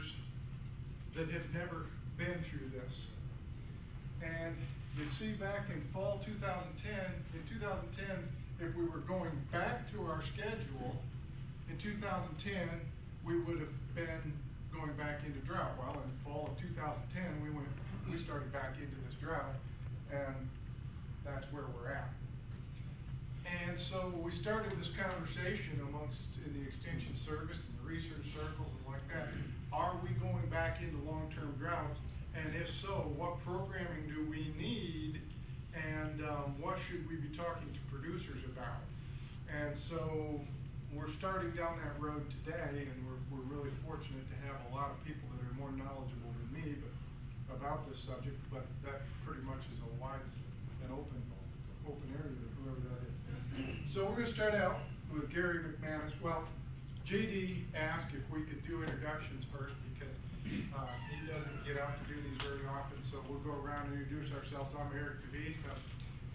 years that have never been through this. And you see back in fall 2010, in 2010, if we were going back to our schedule, in 2010, we would have been going back into drought. Well, in fall of 2010, we started back into this drought, and that's where we're at. And so we started this conversation in the Extension Service and the research circles and like that. Are we going back into long-term drought? And if so, what programming do we need? And what should we be talking to producers about? And so we're starting down that road today, and we're really fortunate to have a lot of people that are more knowledgeable than me about this subject, but that pretty much is a wide and open area to whoever that is. So we're going to start out with Gary McManus. Well, JD asked if we could do introductions first because he doesn't get out to do these very often, so we'll go around and introduce ourselves. I'm Eric DeVuyst. I'm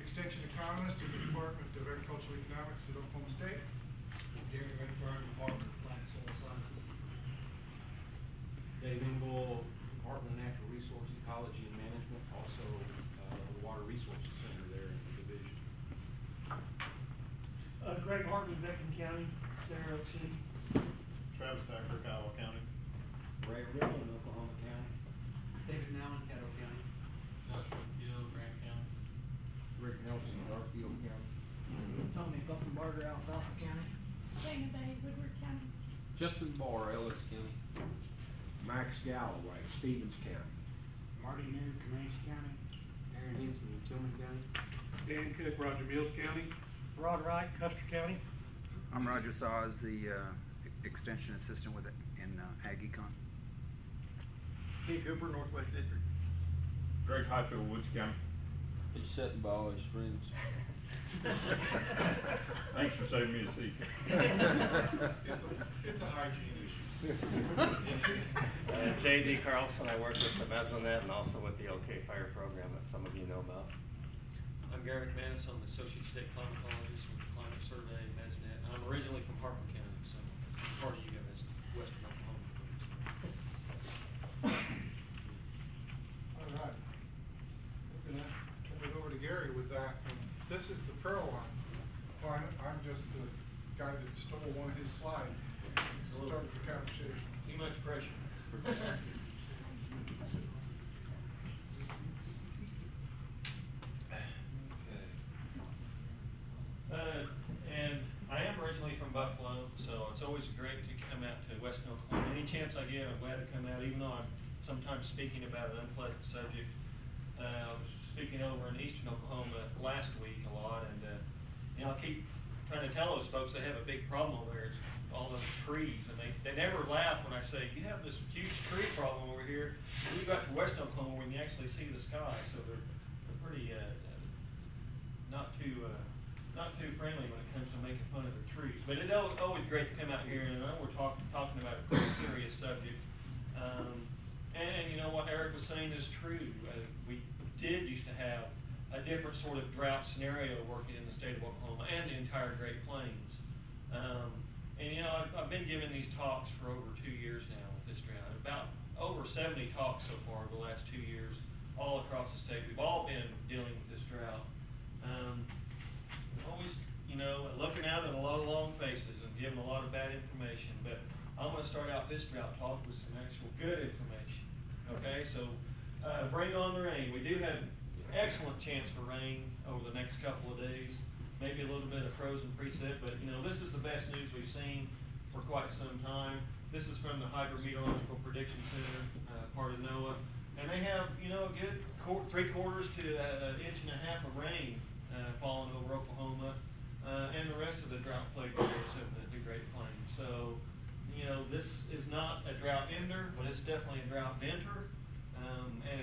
Extension Economist in the Department of Agricultural Economics at Oklahoma State. Jerry Redfern, Department of Plant and Soil Sciences. Dave Engel, Department of Natural Resource Ecology and Management, also the Water Resources Center there in the division. Greg Hartman, Benton County, Center Oak City. Travis Thacker, Kiowa County. Ray Ripple, Oklahoma County. David Nowman, Caddo County. Joshua Gill, Grant County. Rick Nelson, Garfield County. Tommy Buffenbarger, Alfalfa County. Dana Bay, Woodward County. Justin Barr, Ellis County. Max Galloway, Stevens County. Marty New, Comanche County. Aaron Henson, Tillman County. Dan Cook, Roger Mills County. Rod Wright, Custer County. I'm Roger Sawes, the Extension Assistant in Ag Econ. Keith Cooper, Northwest District. Greg Highfield, Woods County. He's setting by all his friends. Thanks for saving me a seat. It's a hygiene issue. J.D. Carlson, I work with the Mesonet and also with the OK Fire program that some of you know about. I'm Gary McManus. I'm the Associate State Climatologist with the Climate Survey, Mesonet. I'm originally from Harper County, so part of you guys, western Oklahoma. All right. We're going to turn it over to Gary with that. This is the pro on climate. I'm just the guy that stole one of his slides. Start the conversation. Too much pressure. And I am originally from Buffalo, so it's always great to come out to Western Oklahoma. Any chance I get, I'm glad to come out, even though I'm sometimes speaking about an unpleasant subject. I was speaking over in Eastern Oklahoma last week a lot, and I keep trying to tell those folks they have a big problem over there. It's all those trees, and they never laugh when I say, you have this huge tree problem over here. We got to Western Oklahoma where you can actually see the sky, so they're pretty not too friendly when it comes to making fun of the trees. But it's always great to come out here, and I know we're talking about a pretty serious subject. And you know what Eric was saying is true. We used to have a different sort of drought scenario working in the state of Oklahoma and the entire Great Plains. And you know, I've been giving these talks for over 2 years now with this drought. About over 70 talks so far the last 2 years, all across the state. We've all been dealing with this drought. Always, you know, looking out at a lot of long faces and giving a lot of bad information. But I want to start out this drought talk with some actual good information. Okay, so bring on the rain. We do have excellent chance for rain over the next couple of days. Maybe a little bit of frozen precip, but you know, this is the best news we've seen for quite some time. This is from the Hydrometeorological Prediction Center, part of NOAA, and they have, you know, a good 3/4 to an inch and a half of rain falling over Oklahoma and the rest of the drought-plagued areas of the Great Plains. So, you know, this is not a drought ender, but it's definitely a drought venter, and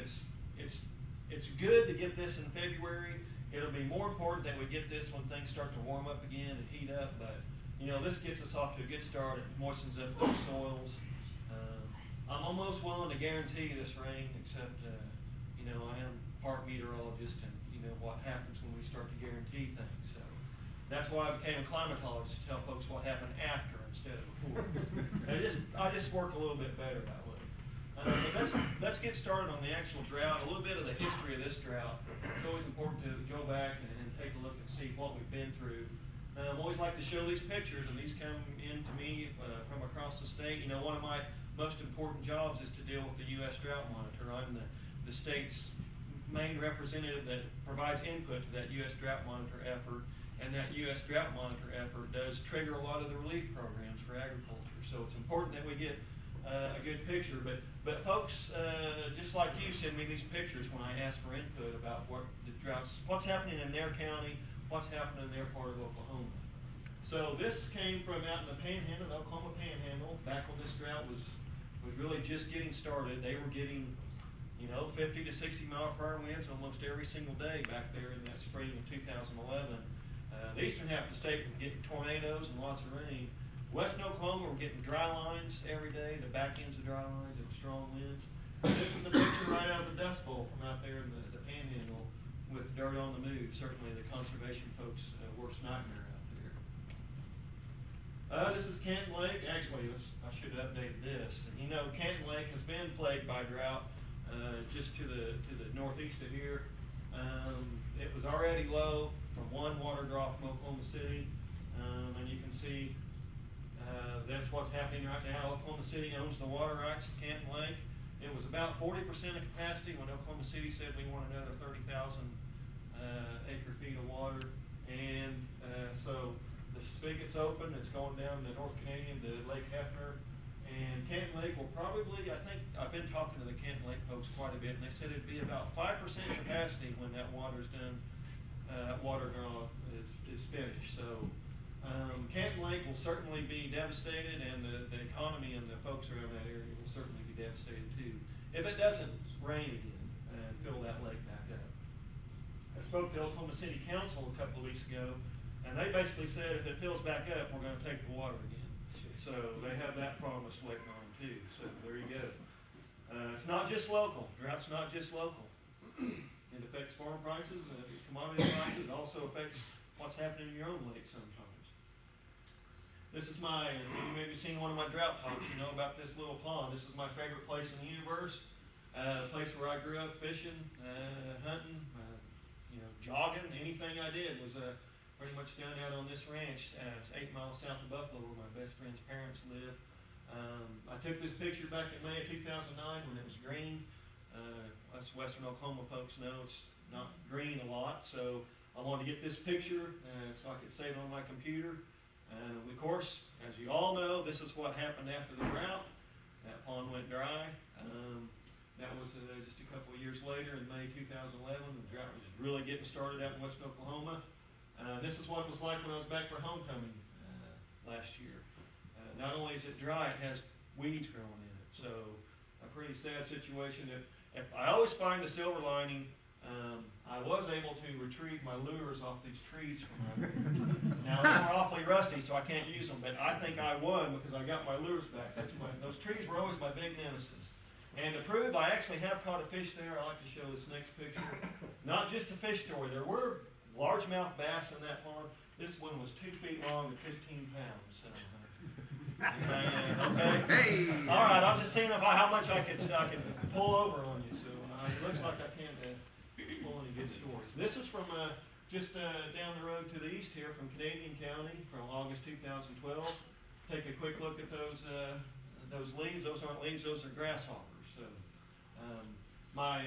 it's good to get this in February. It'll be more important that we get this when things start to warm up again and heat up, but you know, this gets us off to a good start. It moistens up those soils. I'm almost willing to guarantee this rain, except you know, I am part meteorologist, and you know what happens when we start to guarantee things. So that's why I became a climatologist, to tell folks what happened after instead of before. I just work a little bit better that way. But let's get started on the actual drought, a little bit of the history of this drought. It's always important to go back and take a look and see what we've been through. I always like to show these pictures, and these come in to me from across the state. You know, one of my most important jobs is to deal with the U.S. Drought Monitor. I'm the state's main representative that provides input to that U.S. Drought Monitor effort, and that U.S. Drought Monitor effort does trigger a lot of the relief programs for agriculture. So it's important that we get a good picture. But folks, just like you, send me these pictures when I ask for input about what the droughts, what's happening in their county, what's happening in their part of Oklahoma. So this came from out in the Panhandle, the Oklahoma Panhandle, back when this drought was really just getting started. They were getting, 50 to 60 mile per hour winds almost every single day back there in that spring of 2011. The eastern half of the state was getting tornadoes and lots of rain. Western Oklahoma were getting dry lines every day, the back ends of dry lines and strong winds. This is a picture right out of the Dust Bowl from out there in the Panhandle with dirt on the move. Certainly the conservation folks' worst nightmare out there. This is Canton Lake. Actually, I should have updated this. Canton Lake has been plagued by drought just to the northeast of here. It was already low from one water draw from Oklahoma City, and you can see that's what's happening right now. Oklahoma City owns the water rights to Canton Lake. It was about 40% of capacity when Oklahoma City said we want another 30,000 acre feet of water, and so the spigot's open. It's going down the North Canadian to Lake Hefner, and Canton Lake will probably, I think, I've been talking to the Canton Lake folks quite a bit, and they said it'd be about 5% capacity when that water's done, water draw is finished. So Canton Lake will certainly be devastated, and the economy and the folks around that area will certainly be devastated too, if it doesn't rain again and fill that lake back up. I spoke to Oklahoma City Council a couple of weeks ago, and they basically said if it fills back up, we're going to take the water again. So they have that promise waiting on them too. So there you go. It's not just local. Drought's not just local. It affects farm prices, commodity prices. It also affects what's happening in your own lake sometimes. This is you maybe seen one of my drought talks, about this little pond. This is my favorite place in the universe. The place where I grew up fishing, hunting, jogging. Anything I did was pretty much done out on this ranch. It's 8 miles south of Buffalo, where my best friend's parents live. I took this picture back in May of 2009 when it was green. Us Western Oklahoma folks know it's not green a lot, so I wanted to get this picture so I could save it on my computer. Of course, as you all know, this is what happened after the drought. That pond went dry. That was just a couple of years later in May 2011. The drought was really getting started out in Western Oklahoma. This is what it was like when I was back for homecoming last year. Not only is it dry, it has weeds growing in it. So a pretty sad situation. If I always find the silver lining. I was able to retrieve my lures off these trees from out there. Now they were awfully rusty, so I can't use them, but I think I won because I got my lures back. Those trees were always my big nemesis. And to prove I actually have caught a fish there, I like to show this next picture. Not just a fish story. There were largemouth bass in that pond. This one was 2 feet long and 15 pounds. Okay. Hey. All right. I'm just seeing how much I could pull over on you. So it looks like I can't pull any good stories. This is from just down the road to the east here from Canadian County from August 2012. Take a quick look at those leaves. Those aren't leaves. Those are grasshoppers. So my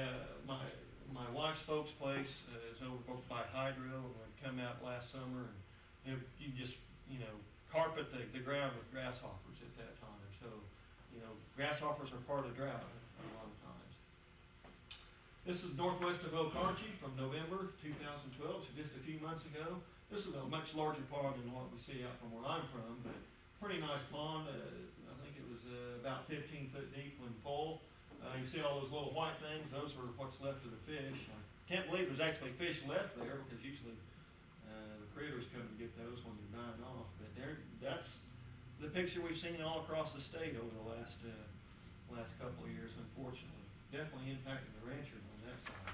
wife's folks' place is over by Hydro, and we come out last summer, and you just carpet the ground with grasshoppers at that time. So grasshoppers are part of drought a lot of times. This is northwest of Okarche from November 2012, so just a few months ago. This is a much larger pond than what we see out from where I'm from, but pretty nice pond. I think it was about 15 foot deep when full. You see all those little white things, those were what's left of the fish. I can't believe there's actually fish left there, because usually the critters come to get those when they're dying off. But that's the picture we've seen all across the state over the last couple of years, unfortunately. Definitely impacted the ranchers on that side.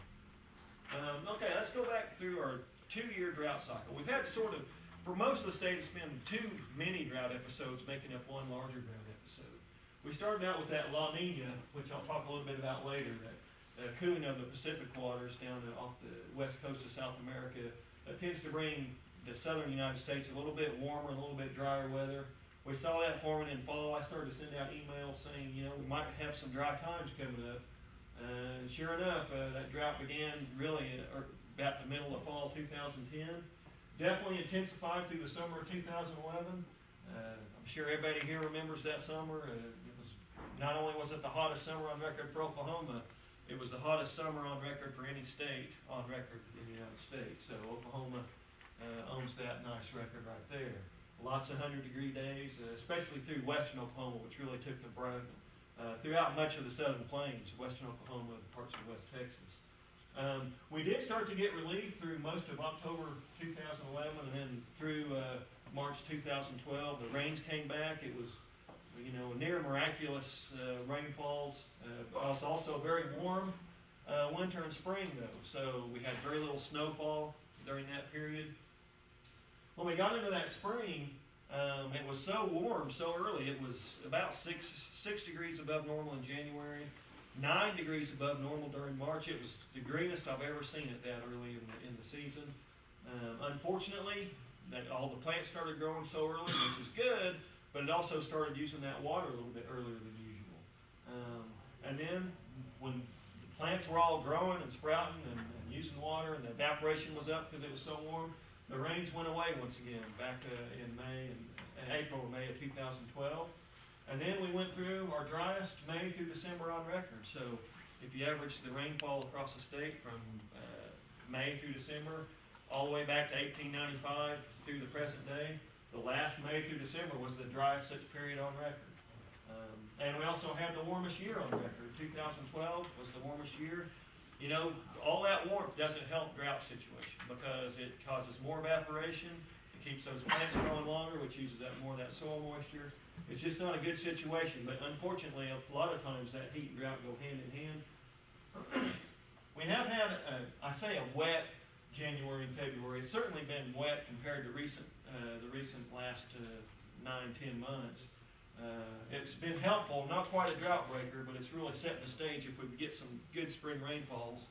Okay, let's go back through our 2-year drought cycle. We've had for most of the state, it's been 2 mini drought episodes making up one larger drought episode. we started out with that La Nina, which I'll talk a little bit about later, that cooling of the Pacific waters down off the west coast of South America, that tends to bring the southern United States a little bit warmer, a little bit drier weather. We saw that forming in fall. I started to send out emails saying, you know, we might have some dry times coming up. And sure enough, that drought began really about the middle of fall 2010. Definitely intensified through the summer of 2011. I'm sure everybody here remembers that summer. It was not only was it the hottest summer on record for Oklahoma, it was the hottest summer on record for any state on record in the United States. So Oklahoma owns that nice record right there. Lots of 100-degree days, especially through western Oklahoma, which really took the brunt throughout much of the southern plains, western Oklahoma, parts of West Texas. We did start to get relief through most of October 2011 and then through March 2012. The rains came back. It was, you know, near miraculous rainfalls. It was also a very warm winter and spring, though. So we had very little snowfall during that period. When we got into that spring, it was so warm so early. It was about 6 degrees above normal in January, 9 degrees above normal during March. It was the greenest I've ever seen it that early in the season. Unfortunately, that all the plants started growing so early, which is good, but it also started using that water a little bit earlier than usual. And then when the plants were all growing and sprouting and using water, and the evaporation was up because it was so warm, the rains went away once again back in April or May of 2012. And then we went through our driest May through December on record. So if you average the rainfall across the state from May through December, all the way back to 1895 through the present day, the last May through December was the driest such period on record. And we also had the warmest year on record. 2012 was the warmest year. You know, all that warmth doesn't help drought situation because it causes more evaporation. It keeps those plants growing longer, which uses up more of that soil moisture. It's just not a good situation, but unfortunately, a lot of times that heat and drought go hand in hand. We have had, a wet January and February. It's certainly been wet compared to the recent last 9-10 months. It's been helpful, not quite a drought breaker, but it's really setting the stage. If we get some good spring rainfalls,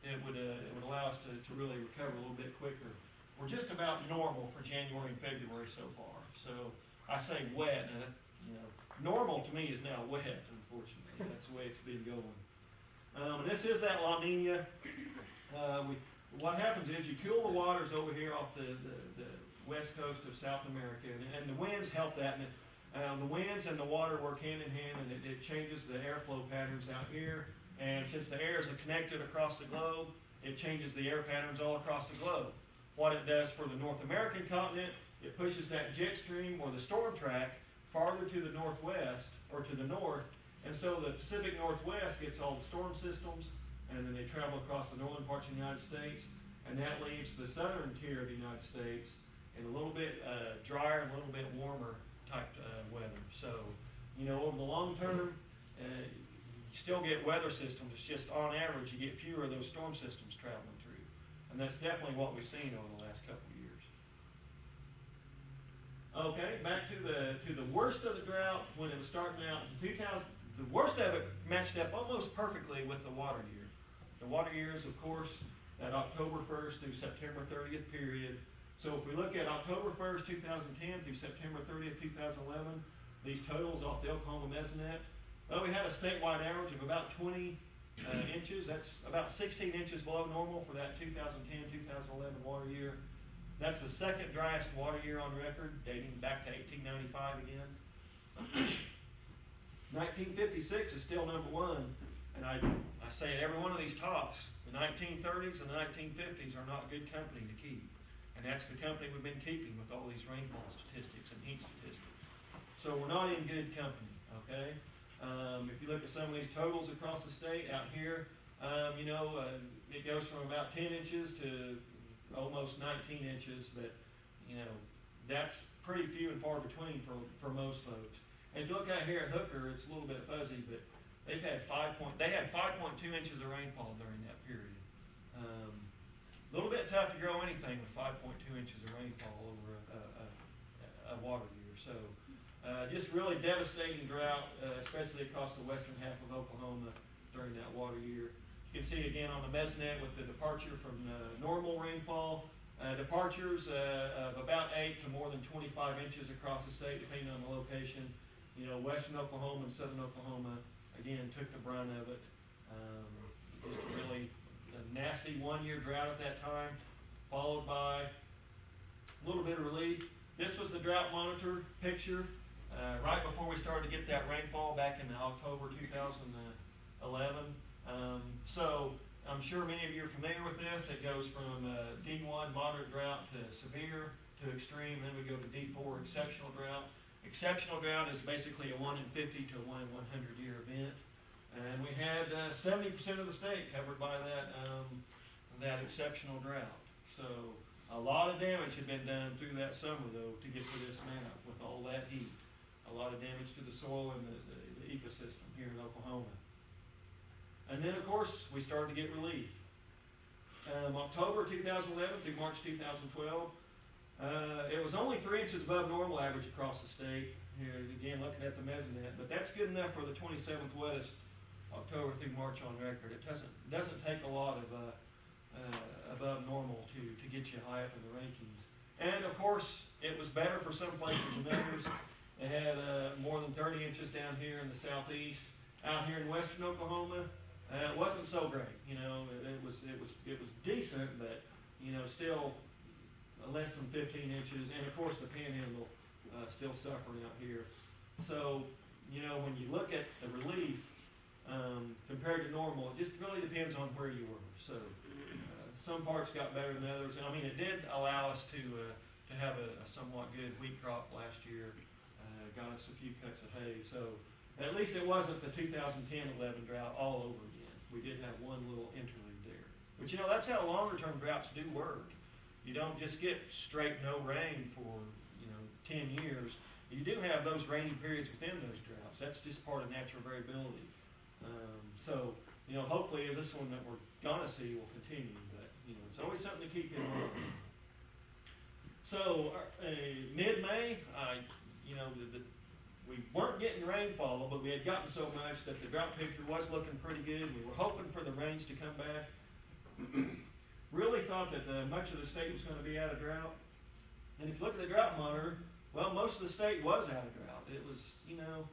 it would allow us to really recover a little bit quicker. We're just about normal for January and February so far. So I say wet, and normal to me is now wet, unfortunately. That's the way it's been going. This is that La Nina. What happens is you cool the waters over here off the west coast of South America, and the winds help that. And the winds and the water work hand in hand, and it changes the airflow patterns out here. And since the airs are connected across the globe, it changes the air patterns all across the globe. What it does for the North American continent, it pushes that jet stream or the storm track farther to the northwest or to the north. And so the Pacific Northwest gets all the storm systems, and then they travel across the northern parts of the United States, and that leaves the southern tier of the United States in a little bit drier and a little bit warmer type weather. So, over the long term, you still get weather systems. It's just on average you get fewer of those storm systems traveling through, and that's definitely what we've seen over the last couple of years. Okay, back to the worst of the drought when it was starting out in 2000. The worst of it matched up almost perfectly with the water year. The water year is, of course, that October 1st through September 30th period. So if we look at October 1st, 2010 through September 30th, 2011, these totals off the Oklahoma Mesonet, well, we had a statewide average of about 20 inches. That's about 16 inches below normal for that 2010-2011 water year. That's the second driest water year on record, dating back to 1895 again. 1956 is still number one, and I say at every one of these talks, the 1930s and the 1950s are not good company to keep. And that's the company we've been keeping with all these rainfall statistics and heat statistics. So we're not in good company, okay? If you look at some of these totals across the state out here, it goes from about 10 inches to almost 19 inches, but, that's pretty few and far between for most folks. And if you look out here at Hooker, it's a little bit fuzzy, but they had 5.2 inches of rainfall during that period. A little bit tough to grow anything with 5.2 inches of rainfall over a water year. So Just really devastating drought, especially across the western half of Oklahoma during that water year. You can see again on the Mesonet with the departure from normal rainfall, departures of about 8 to more than 25 inches across the state, depending on the location. You know, western Oklahoma and southern Oklahoma, again, took the brunt of it. Just really a nasty one-year drought at that time, followed by a little bit of relief. This was the Drought Monitor picture right before we started to get that rainfall back in October 2011. So I'm sure many of you are familiar with this. It goes from D1, moderate drought, to severe, to extreme, then we go to D4, exceptional drought. Exceptional drought is basically a 1 in 50 to a 1 in 100 year event. And we had 70% of the state covered by that exceptional drought. So a lot of damage had been done through that summer, though, to get to this map with all that heat. A lot of damage to the soil and the ecosystem here in Oklahoma. And then, of course, we started to get relief. October 2011 through March 2012, it was only 3 inches above normal average across the state. Here, again, looking at the Mesonet, but that's good enough for the 27th wettest October through March on record. It doesn't take a lot of above normal to get you high up in the rankings. And of course, it was better for some places than others. It had more than 30 inches down here in the southeast. Out here in western Oklahoma, it wasn't so great. You know, it was decent, but you know, still less than 15 inches. And of course, the Panhandle still suffering out here. So, you know, when you look at the relief compared to normal, it just really depends on where you were. So, some parts got better than others. I mean, it did allow us to have a somewhat good wheat crop last year. Got us a few cuts of hay. So, at least it wasn't the 2010-11 drought all over again. We did have one little interlude there. But you know, that's how longer-term droughts do work. You don't just get straight no rain for, you know, 10 years. You do have those rainy periods within those droughts. That's just part of natural variability. So, you know, hopefully this one that we're gonna see will continue, but, you know, it's always something to keep in mind. So, mid-May, you know, we weren't getting rainfall, but we had gotten so much that the drought picture was looking pretty good. We were hoping for the rains to come back. Really thought that much of the state was going to be out of drought. And if you look at the Drought Monitor, well, most of the state was out of drought. It was, you know,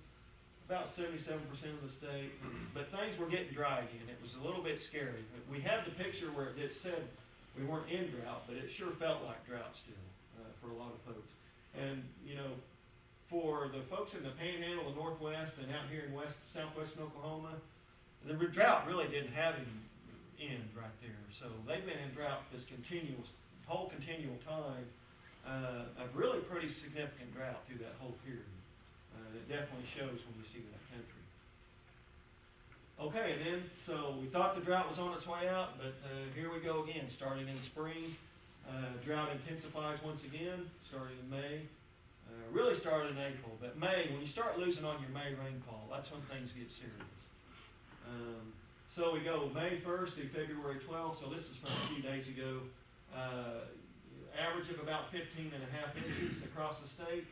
about 77% of the state. But things were getting dry again. It was a little bit scary. We had the picture where it said we weren't in drought, but it sure felt like drought still for a lot of folks. And, you know, for the folks in the Panhandle, the Northwest, and out here in southwestern Oklahoma, the drought really didn't have an end right there. So they've been in drought this whole continual time, a really pretty significant drought through that whole period. It definitely shows when you see that country. Okay, then, so we thought the drought was on its way out, but here we go again, starting in spring. Drought intensifies once again, starting in May. Really started in April, but May, when you start losing on your May rainfall, that's when things get serious. So we go May 1st through February 12th, so this is from a few days ago. Average of about 15.5 inches across the state,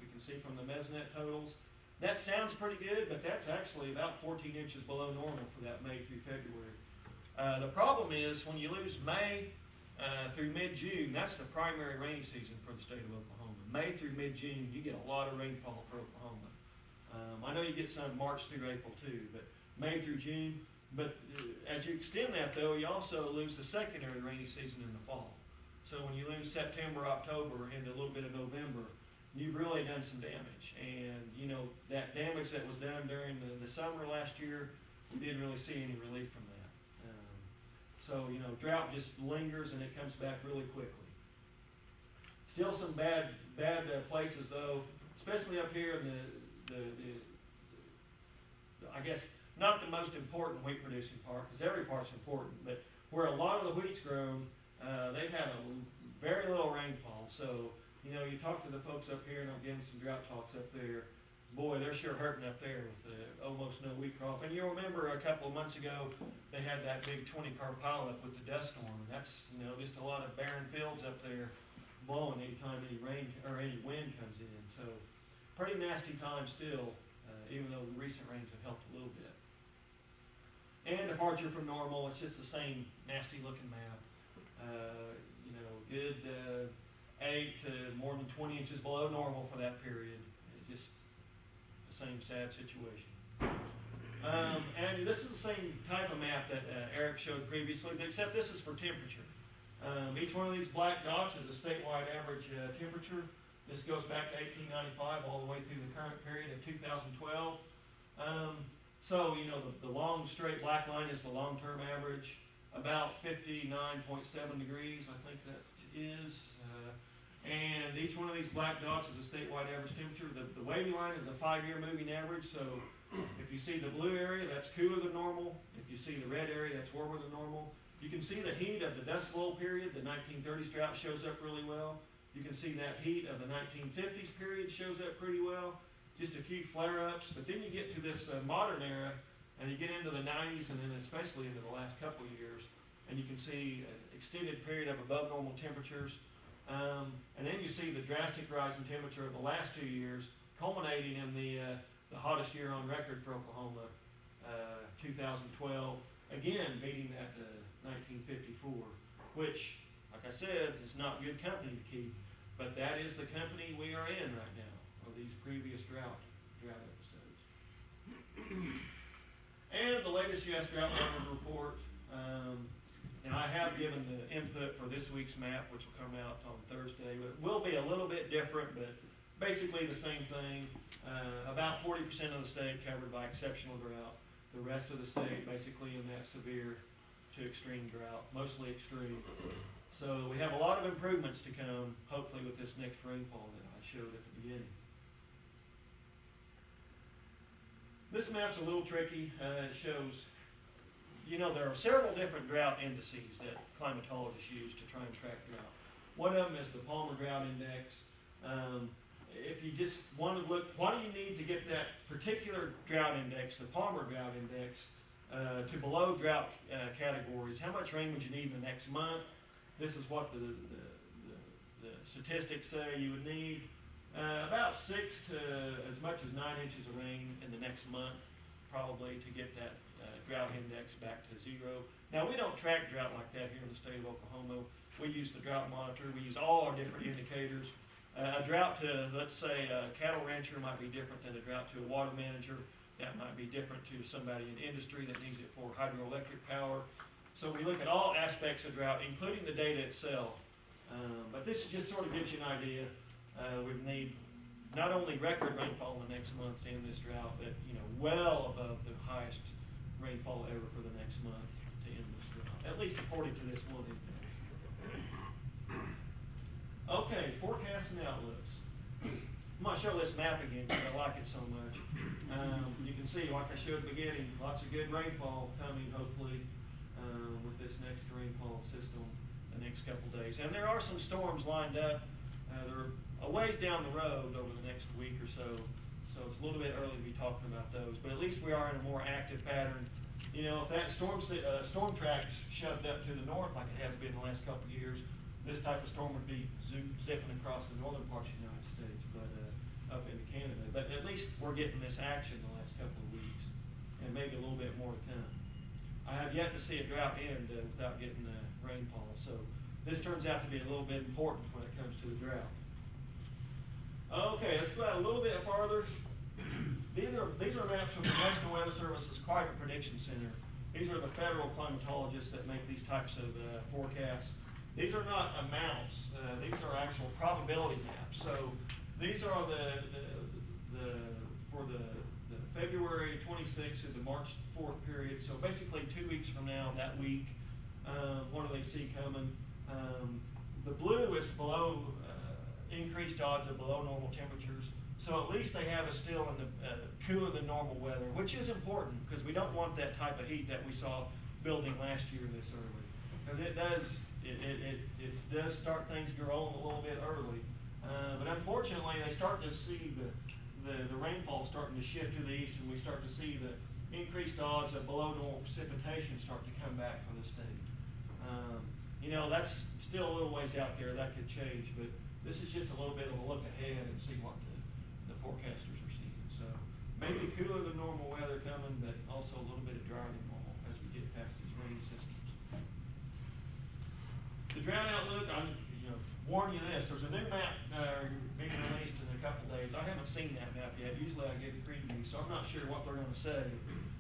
we can see from the Mesonet totals. That sounds pretty good, but that's actually about 14 inches below normal for that May through February. The problem is when you lose May through mid-June, that's the primary rainy season for the state of Oklahoma. May through mid-June, you get a lot of rainfall for Oklahoma. I know you get some March through April too, but May through June. But as you extend that though, you also lose the secondary rainy season in the fall. So when you lose September, October, and a little bit of November, you've really done some damage. And you know, that damage that was done during the summer last year, we didn't really see any relief from that. So, you know, drought just lingers and it comes back really quickly. Still some bad places though, especially up here in I guess, not the most important wheat producing part, because every part's important, but where a lot of the wheat's grown, they've had a very little rainfall. So, you know, you talk to the folks up here, and I'm getting some drought talks up there. Boy, they're sure hurting up there with almost no wheat crop. And you'll remember a couple of months ago, they had that big 20-car pileup with the dust storm. That's, you know, just a lot of barren fields up there blowing anytime any rain or any wind comes in. So pretty nasty time still, even though the recent rains have helped a little bit. And departure from normal, it's just the same nasty looking map. You know, good 8 to more than 20 inches below normal for that period. It's just the same sad situation. And this is the same type of map that Eric showed previously, except this is for temperature. Each one of these black dots is a statewide average temperature. This goes back to 1895 all the way through the current period of 2012. So, you know, the long straight black line is the long-term average, about 59.7 degrees, I think that is. And each one of these black dots is a statewide average temperature. The wavy line is a 5-year moving average, so if you see the blue area, that's cooler than normal. If you see the red area, that's warmer than normal. You can see the heat of the Dust Bowl period, the 1930s drought shows up really well. You can see that heat of the 1950s period shows up pretty well. Just a few flare-ups, but then you get to this modern era, and you get into the 90s, and then especially into the last couple of years, and you can see an extended period of above normal temperatures. And then you see the drastic rise in temperature of the last 2 years, culminating in the hottest year on record for Oklahoma, 2012, again beating that 1954, which, like I said, is not good company to keep, but that is the company we are in right now, of these previous drought episodes. And the latest U.S. Drought Monitor report. Now, I have given the input for this week's map, which will come out on Thursday. It will be a little bit different, but basically the same thing. About 40% of the state covered by exceptional drought. The rest of the state basically in that severe to extreme drought, mostly extreme. So we have a lot of improvements to come, hopefully with this next rainfall that I showed at the beginning. This map's a little tricky. It shows, you know, there are several different drought indices that climatologists use to try and track drought. One of them is the Palmer Drought Index. If you just want to look, what do you need to get that particular drought index, the Palmer Drought Index, to below drought categories? How much rain would you need in the next month? This is what the statistics say you would need. About 6 to as much as 9 inches of rain in the next month, probably, to get that drought index back to 0. Now, we don't track drought like that here in the state of Oklahoma. We use the Drought Monitor. We use all our different indicators. A drought to, let's say, a cattle rancher might be different than a drought to a water manager. That might be different to somebody in industry that needs it for hydroelectric power. So we look at all aspects of drought, including the data itself. But this just sort of gives you an idea. We need not only record rainfall in the next month to end this drought, but, you know, well above the highest rainfall ever for the next month to end this drought, at least according to this one index. Okay, forecasts and outlooks. I'm going to show this map again because I like it so much. You can see, like I showed at the beginning, lots of good rainfall coming, hopefully, with this next rainfall system the next couple days. And there are some storms lined up. They're a ways down the road over the next week or so, so it's a little bit early to be talking about those. But at least we are in a more active pattern. You know, if that storm track's shoved up to the north like it has been the last couple of years, this type of storm would be zipping across the northern parts of the United States, but up into Canada. But at least we're getting this action the last couple of weeks, and maybe a little bit more to come. I have yet to see a drought end without getting rainfall, so this turns out to be a little bit important when it comes to the drought. Okay, let's go out a little bit farther. These are maps from the National Weather Service's Climate Prediction Center. These are the federal climatologists that make these types of forecasts. These are not amounts. These are actual probability maps. So these are for the February 26th to the March 4th period. So basically 2 weeks from now, that week, what do they see coming? The blue is below increased odds of below normal temperatures. So at least they have us still in the cooler than normal weather, which is important because we don't want that type of heat that we saw building last year this early. Because it does start things growing a little bit early. But unfortunately, they start to see the rainfall starting to shift to the east, and we start to see the increased odds of below normal precipitation start to come back for the state. You know, that's still a little ways out there. That could change, but this is just a little bit of a look ahead and see what the forecasters are seeing. So maybe cooler than normal weather coming, but also a little bit of drier than normal as we get past these rain systems. The drought outlook, I'm warn you this, there's a new map being released in a couple days. I haven't seen that map yet. Usually I give a preview, so I'm not sure what they're going to say.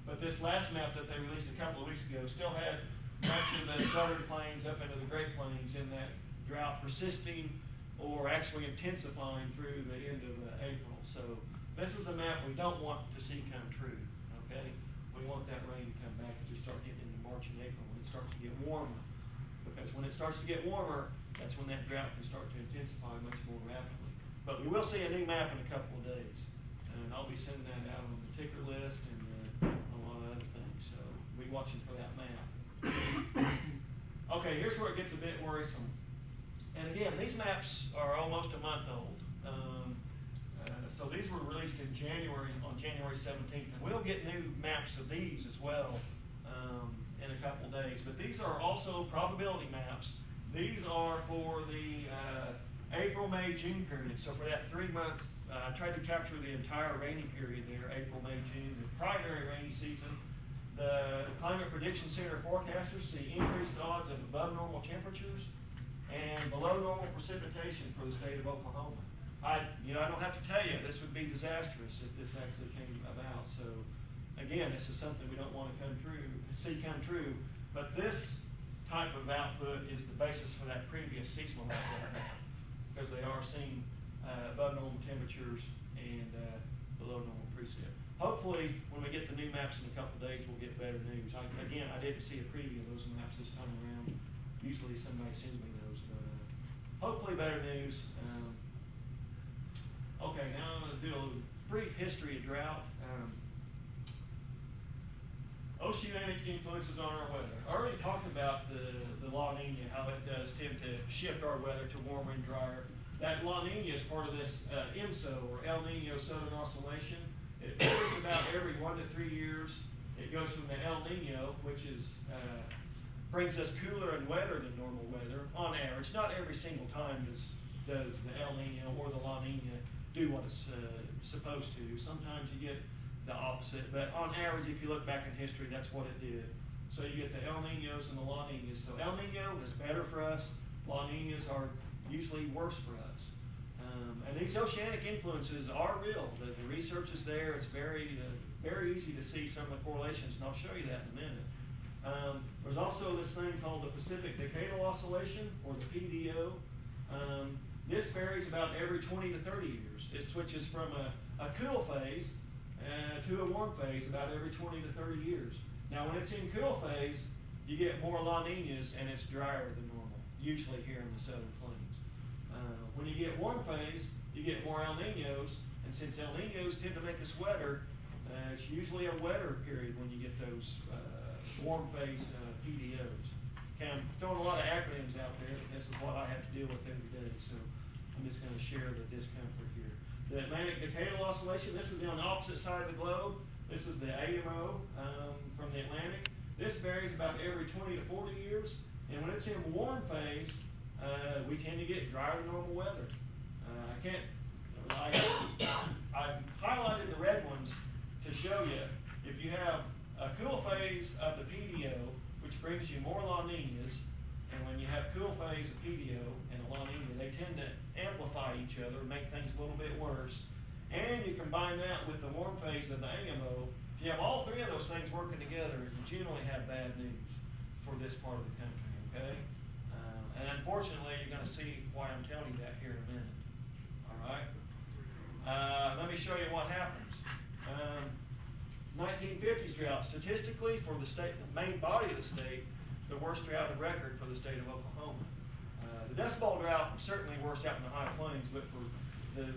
But this last map that they released a couple of weeks ago still had much of the southern plains up into the Great Plains in that drought persisting or actually intensifying through the end of April. So this is a map we don't want to see come true, okay? We want that rain to come back as we start getting into March and April when it starts to get warmer. Because when it starts to get warmer, that's when that drought can start to intensify much more rapidly. But we will see a new map in a couple of days. And I'll be sending that out on the ticker list and a lot of other things. So be watching for that map. Okay, here's where it gets a bit worrisome. And again, these maps are almost a month old. So these were released in January, on January 17th. And we'll get new maps of these as well in a couple of days. But these are also probability maps. These are for the April, May, June period. So for that 3 month, I tried to capture the entire rainy period there, April, May, June, the primary rainy season. The Climate Prediction Center forecasters see increased odds of above normal temperatures and below normal precipitation for the state of Oklahoma. I don't have to tell you, this would be disastrous if this actually came about. So again, this is something we don't want to see come true. But this type of output is the basis for that previous seasonal output map, because they are seeing above normal temperatures and below normal precip. Hopefully, when we get the new maps in a couple of days, we'll get better news. I didn't see a preview of those maps this time around. Usually somebody sends me those, but hopefully better news. Okay, now I'm going to do a little brief history of drought. Oceanic influences on our weather. I already talked about the La Nina, how it does tend to shift our weather to warmer and drier. That La Nina is part of this ENSO, or El Nino Southern Oscillation. It occurs about every 1 to 3 years. It goes from the El Nino, which is brings us cooler and wetter than normal weather on average. Not every single time does the El Nino or the La Nina do what it's supposed to. Sometimes you get the opposite, but on average, if you look back in history, that's what it did. So you get the El Ninos and the La Ninas. So El Nino is better for us. La Ninas are usually worse for us. And these oceanic influences are real. The research is there. It's very easy to see some of the correlations, and I'll show you that in a minute. There's also this thing called the Pacific Decadal Oscillation, or the PDO. This varies about every 20 to 30 years. It switches from a cool phase to a warm phase about every 20 to 30 years. Now, when it's in cool phase, you get more La Ninas and it's drier than normal, usually here in the southern plains. When you get warm phase, you get more El Ninos, and since El Ninos tend to make us wetter, it's usually a wetter period when you get those warm phase PDOs. Okay, I'm throwing a lot of acronyms out there, but this is what I have to deal with every day, so I'm just going to share the discomfort here. The Atlantic Decadal Oscillation, this is on the opposite side of the globe. This is the AMO from the Atlantic. This varies about every 20 to 40 years, and when it's in warm phase, we tend to get drier than normal weather. I highlighted the red ones to show you if you have a cool phase of the PDO, which brings you more La Ninas, and when you have cool phase of PDO and a La Nina, they tend to amplify each other, make things a little bit worse. And you combine that with the warm phase of the AMO. If you have all three of those things working together, you generally have bad news for this part of the country, okay? And unfortunately, you're going to see why I'm telling you that here in a minute. All right? Let me show you what happens. 1950s drought. Statistically, for the state, the main body of the state, the worst drought of record for the state of Oklahoma. The Dust Bowl drought was certainly worse out in the high plains, but for the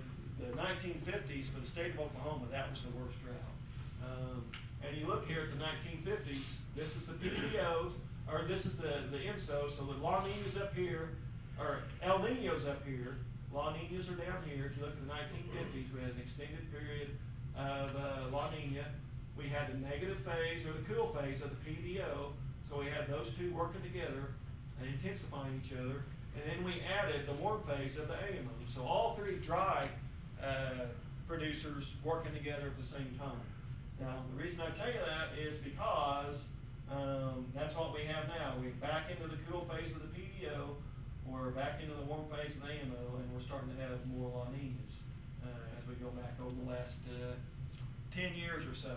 1950s, for the state of Oklahoma, that was the worst drought. And you look here at the 1950s, this is the PDOs, or this is the ENSO, so the La Ninas up here, or El Ninos up here, La Ninas are down here. If you look at the 1950s, we had an extended period of La Nina. We had the negative phase, or the cool phase of the PDO, so we had those two working together and intensifying each other. And then we added the warm phase of the AMO. So all three dry producers working together at the same time. Now, the reason I tell you that is because that's what we have now. We're back into the cool phase of the PDO, we're back into the warm phase of the AMO, and we're starting to have more La Niñas as we go back over the last 10 years or so.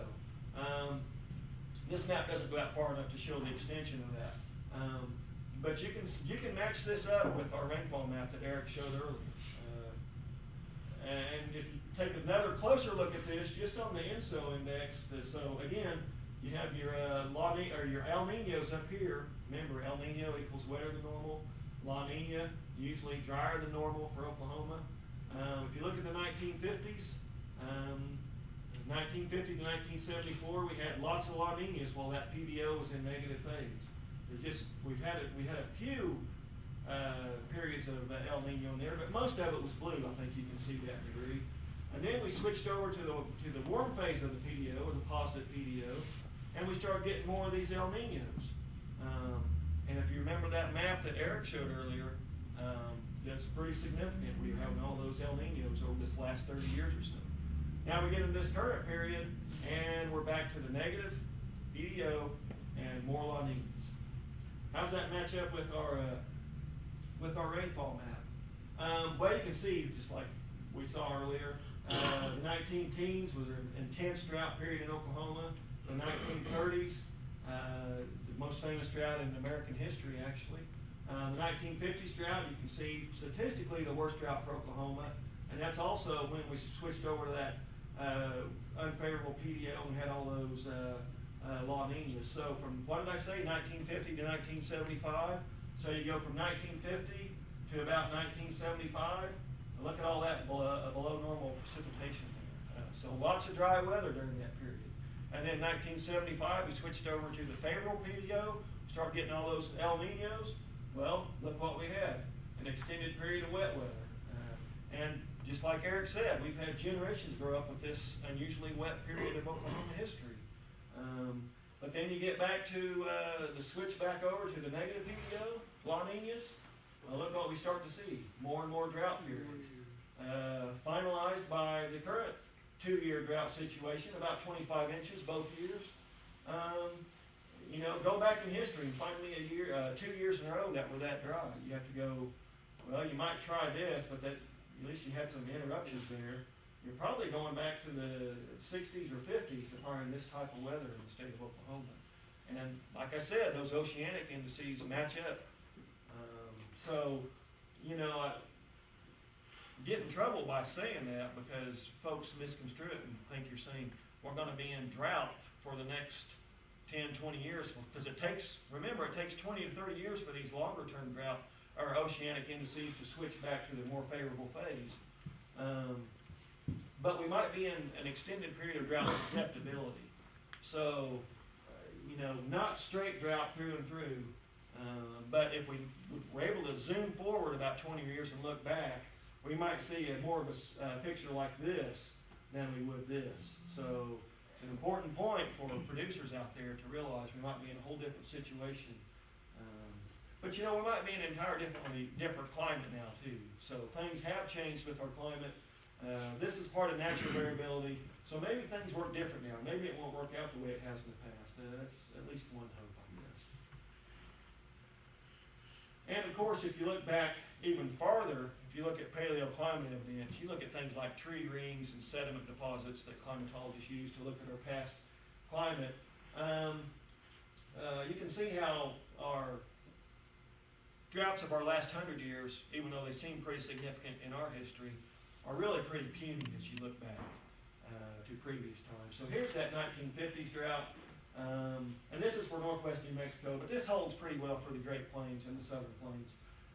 This map doesn't go out far enough to show the extension of that. But you can match this up with our rainfall map that Eric showed earlier. And if you take another closer look at this, just on the INSO index, so again, you have your your El Niños up here. Remember, El Niño equals wetter than normal. La Niña, usually drier than normal for Oklahoma. If you look at the 1950s, 1950 to 1974, we had lots of La Niñas while that PDO was in negative phase. We had a few periods of El Nino in there, but most of it was blue. I think you can see that degree. And then we switched over to the warm phase of the PDO, or the positive PDO, and we started getting more of these El Ninos. And if you remember that map that Eric showed earlier, that's pretty significant. We were having all those El Ninos over this last 30 years or so. Now we get into this current period, and we're back to the negative PDO and more La Ninas. How's that match up with our rainfall map? Well, you can see, just like we saw earlier, the 19-teens was an intense drought period in Oklahoma. The 1930s, the most famous drought in American history, actually. The 1950s drought, you can see statistically the worst drought for Oklahoma, and that's also when we switched over to that unfavorable PDO and had all those La Niñas. So from, what did I say, 1950 to 1975? So you go from 1950 to about 1975, and look at all that below normal precipitation there. So lots of dry weather during that period. And then 1975, we switched over to the favorable PDO, started getting all those El Ninos. Well, look what we had, an extended period of wet weather. And just like Eric said, we've had generations grow up with this unusually wet period of Oklahoma history. But then you get back to the switch back over to the negative PDO, La Niñas. Well, look what we start to see, more and more drought periods. Finalized by the current 2-year drought situation, about 25 inches both years. You know, go back in history and find me 2 years in a row that were that dry. You have to go, well, you might try this, but that at least you had some interruptions there. You're probably going back to the 60s or 50s to find this type of weather in the state of Oklahoma. And like I said, those oceanic indices match up. So, you know, I get in trouble by saying that because folks misconstrue it and think you're saying we're going to be in drought for the next 10, 20 years. Because it takes 20 to 30 years for these longer term drought or oceanic indices to switch back to the more favorable phase. But we might be in an extended period of drought susceptibility. So, you know, not straight drought through and through, but if we're able to zoom forward about 20 years and look back, we might see more of a picture like this than we would this. So it's an important point for producers out there to realize we might be in a whole different situation. But you know, we might be in an entirely different climate now too. So things have changed with our climate. This is part of natural variability. So maybe things work different now. Maybe it won't work out the way it has in the past. That's at least one hope, I guess. And of course, if you look back even farther, if you look at paleoclimate evidence, you look at things like tree rings and sediment deposits that climatologists use to look at our past climate. You can see how our droughts of our last 100 years, even though they seem pretty significant in our history, are really pretty puny as you look back to previous times. So here's that 1950s drought, and this is for northwest New Mexico, but this holds pretty well for the Great Plains and the Southern Plains.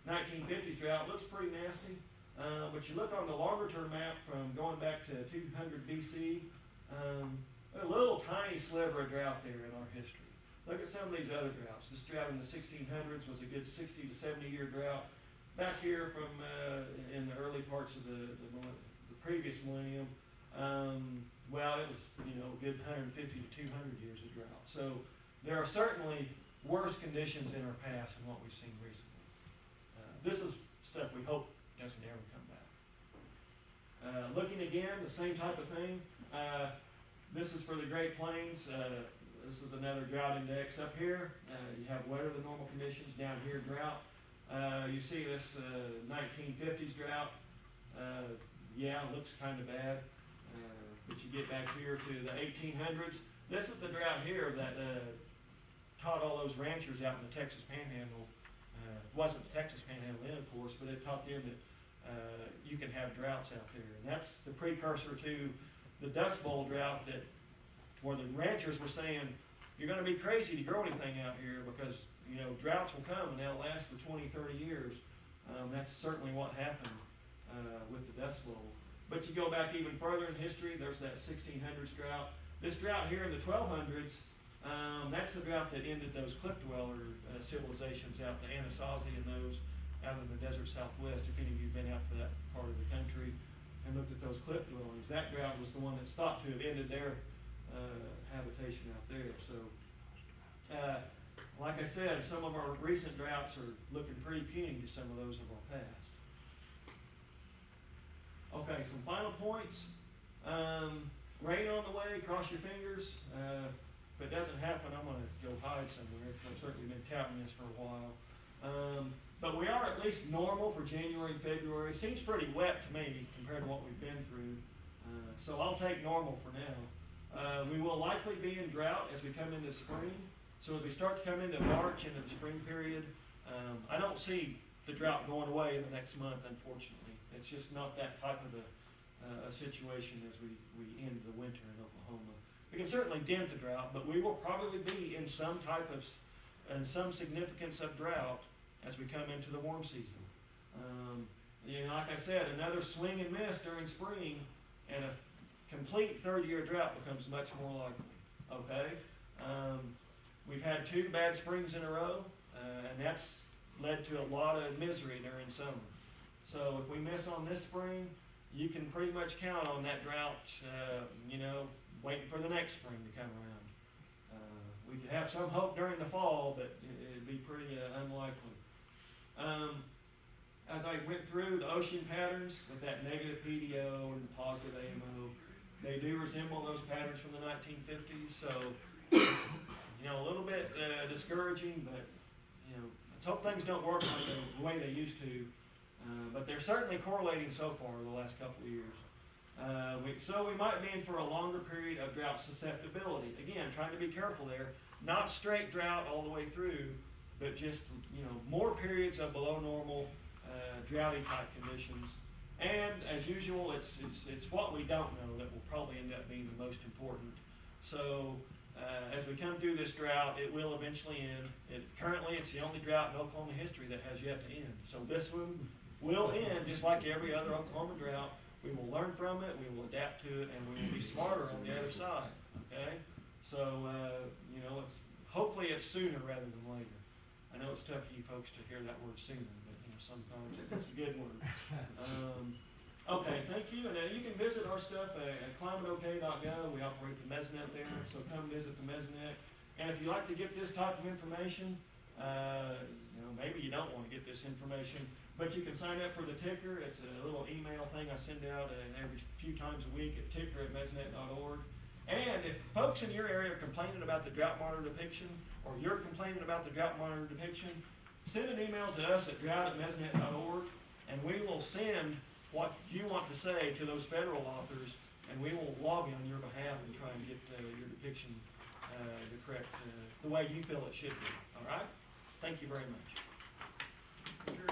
1950s drought looks pretty nasty, but you look on the longer term map from going back to 200 BC, a little tiny sliver of drought there in our history. Look at some of these other droughts. This drought in the 1600s was a good 60 to 70 year drought. Back here from in the early parts of the previous millennium, well, it was, you know, a good 150 to 200 years of drought. So there are certainly worse conditions in our past than what we've seen recently. This is stuff we hope doesn't ever come back. Looking again, the same type of thing. This is for the Great Plains. This is another drought index up here. You have wetter than normal conditions. Down here, drought. You see this 1950s drought. Yeah, it looks kind of bad. But you get back here to the 1800s. This is the drought here that taught all those ranchers out in the Texas Panhandle. Wasn't the Texas Panhandle then, of course, but it taught them that you can have droughts out there. And that's the precursor to the Dust Bowl drought, that where the ranchers were saying, you're going to be crazy to grow anything out here because, you know, droughts will come and they'll last for 20, 30 years. That's certainly what happened with the Dust Bowl. But you go back even further in history, there's that 1600s drought. This drought here in the 1200s, that's the drought that ended those cliff dweller civilizations out, the Anasazi and those out in the desert southwest. If any of you have been out to that part of the country and looked at those cliff dwellings, that drought was the one that's thought to have ended their habitation out there. So, like I said, some of our recent droughts are looking pretty puny to some of those of our past. Okay, some final points. Rain on the way, cross your fingers. If it doesn't happen, I'm going to go hide somewhere. I've certainly been touting this for a while. But we are at least normal for January and February. Seems pretty wet to me compared to what we've been through. So I'll take normal for now. We will likely be in drought as we come into spring. So as we start to come into March and the spring period, I don't see the drought going away in the next month, unfortunately. It's just not that type of a situation as we end the winter in Oklahoma. We can certainly dent the drought, but we will probably be in some type of, in some significance of drought as we come into the warm season. You know, like I said, another swing and miss during spring, and a complete third-year drought becomes much more likely. Okay, we've had 2 bad springs in a row, and that's led to a lot of misery during summer. So if we miss on this spring, you can pretty much count on that drought, you know, waiting for the next spring to come around. We could have some hope during the fall, but it'd be pretty unlikely. As I went through the ocean patterns with that negative PDO and positive AMO, they do resemble those patterns from the 1950s. So, you know, a little bit discouraging, but, you know, let's hope things don't work like the way they used to. But they're certainly correlating so far the last couple of years. So we might be in for a longer period of drought susceptibility. Again, trying to be careful there. Not straight drought all the way through, but just, you know, more periods of below normal droughty type conditions. And as usual, it's what we don't know that will probably end up being the most important. So as we come through this drought, it will eventually end. Currently, it's the only drought in Oklahoma history that has yet to end. So this one will end just like every other Oklahoma drought. We will learn from it, we will adapt to it, and we will be smarter on the other side. Okay? So, you know, hopefully it's sooner rather than later. I know it's tough for you folks to hear that word sooner, but you know, sometimes it's a good word. Okay, thank you. And you can visit our stuff at climateok.gov. We operate the Mesonet there, so come visit the Mesonet. And if you like to get this type of information, you know, maybe you don't want to get this information, but you can sign up for the ticker. It's a little email thing I send out every few times a week at ticker@mesonet.org. And if folks in your area are complaining about the Drought Monitor depiction, or you're complaining about the Drought Monitor depiction, send an email to us at drought@mesonet.org, and we will send what you want to say to those federal authors, and we will lobby on your behalf and try and get your depiction the correct, the way you feel it should be. All right? Thank you very much. You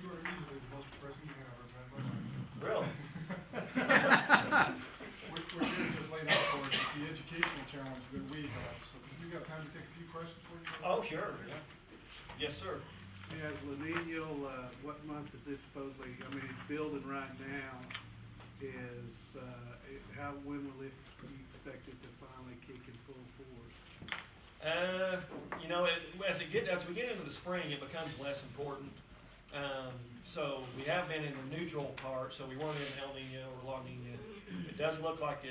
are easily the most depressing man I've ever met in my life. Really? We're here to just lay out for us the educational challenge that we have. So we got time to take a few questions for you? Oh, sure. Yeah. Yes, sir. As La Nina, what month is this supposedly, I mean, it's building right now, when will you expect it to finally kick in full force? You know, as we get into the spring, it becomes less important. So we have been in the neutral part, so we weren't in El Nino or La Nina. It does look like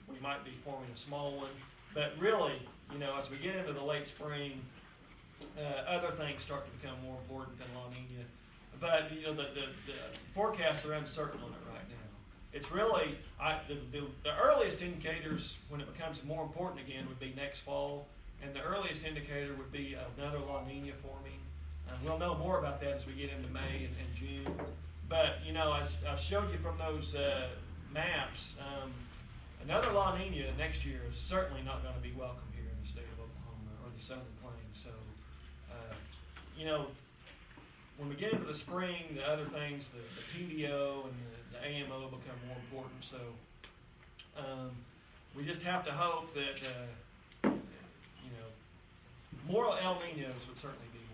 we might be forming a small one, but really, you know, as we get into the late spring, other things start to become more important than La Nina. But, you know, the forecasts are uncertain on it right now. It's really, the earliest indicators, when it becomes more important again, would be next fall. And the earliest indicator would be another La Nina forming. We'll know more about that as we get into May and June. But, you know, as I've showed you from those maps, another La Nina next year is certainly not going to be welcome here in the state of Oklahoma or the Southern Plains. So, you know, when we get into the spring, the other things, the PDO and the AMO become more important. So, we just have to hope that, you know, more El Ninos would certainly be